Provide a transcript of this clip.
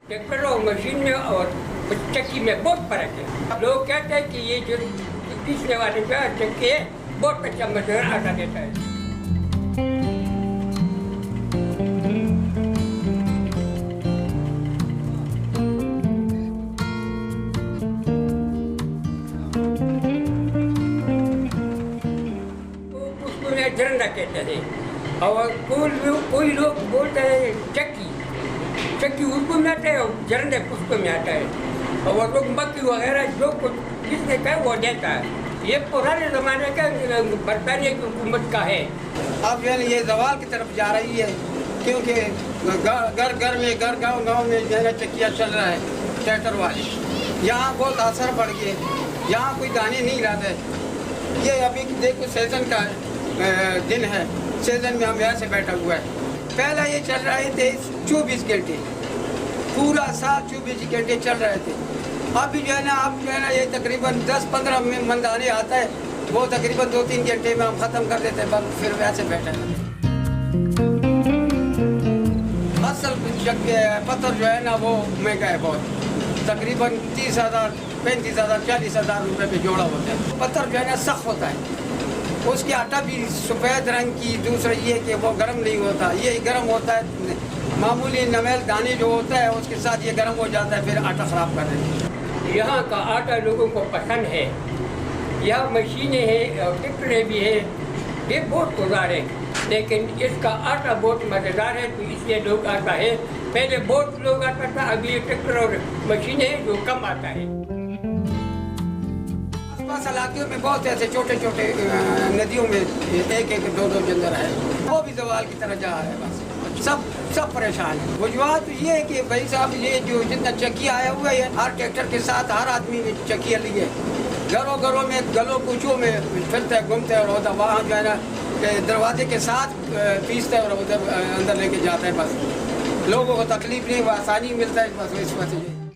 Tractor और machine में और चक्की में बहुत फर्क है। लोग कहते हैं कि ये जो पीसने वाले जो चक्की है बहुत अच्छा मजदूर आटा देता है। उसको झरना कहते हैं और कोई लोग बोलते हैं चक्की उर्दू में आता है और झरने पुष्प में आता है और लोग मक्की वगैरह जो कुछ जिसने कहा वो देता है। ये पुराने ज़माने का बरतानिया की हुकूमत का है। अब जो है ये जवाल की तरफ जा रही है क्योंकि घर गांव में जो है चक्कियाँ चल रहा है ट्रैक्टर वाले। यहाँ बहुत असर पड़ गया, यहाँ कोई दाने नहीं लाते। ये अभी देखो सीजन का दिन है, सीजन में हम यहाँ से बैठा हुआ है। पहला ये चल रहे थे 24 घंटे, पूरा साल 24 घंटे चल रहे थे। अभी जो है ना अब जो है ना ये तकरीबन 10-15 में मंदाने आता है, वो तकरीबन 2-3 घंटे में हम ख़त्म कर देते हैं, बस फिर वैसे बैठे हैं। असल पत्थर जो है ना वो महंगा है बहुत, तकरीबन 30,000, 35,000, 40,000 रुपये पे जोड़ा होता है। पत्थर जो है ना सख्त होता है, उसकी आटा भी सफ़ेद रंग की। दूसरा ये कि वो गर्म नहीं होता, ये गर्म होता है। मामूली नमेल दाने जो होता है उसके साथ ये गर्म हो जाता है, फिर आटा ख़राब कर देता है। यहाँ का आटा लोगों को पसंद है। यहाँ मशीनें हैं और ट्रैक्टरें भी हैं, ये बहुत गुजार है, लेकिन इसका आटा बहुत मज़ेदार है तो इसलिए लोग आता है। पहले बहुत लोग आता था, अभी ये ट्रैक्टर और मशीनें हैं जो कम आता है। आसपास इलाकों में बहुत ऐसे छोटे छोटे नदियों में 1-1, 2-2 जंगल है, वो भी जवाल की तरह जा रहा है। बस सब परेशान है। वजूहत तो ये है कि भाई साहब ये जो जितना चक्की आया हुआ है, हर ट्रैक्टर के साथ हर आदमी ने चक्कियाँ ली है। घरों में गलों कुचों में फिरते हैं, घूमते हैं और वहाँ जो है ना दरवाजे के साथ पीसते हैं और उधर अंदर लेके जाते हैं। बस लोगों को तकलीफ नहीं, आसानी मिलता है, बस इस वजह से।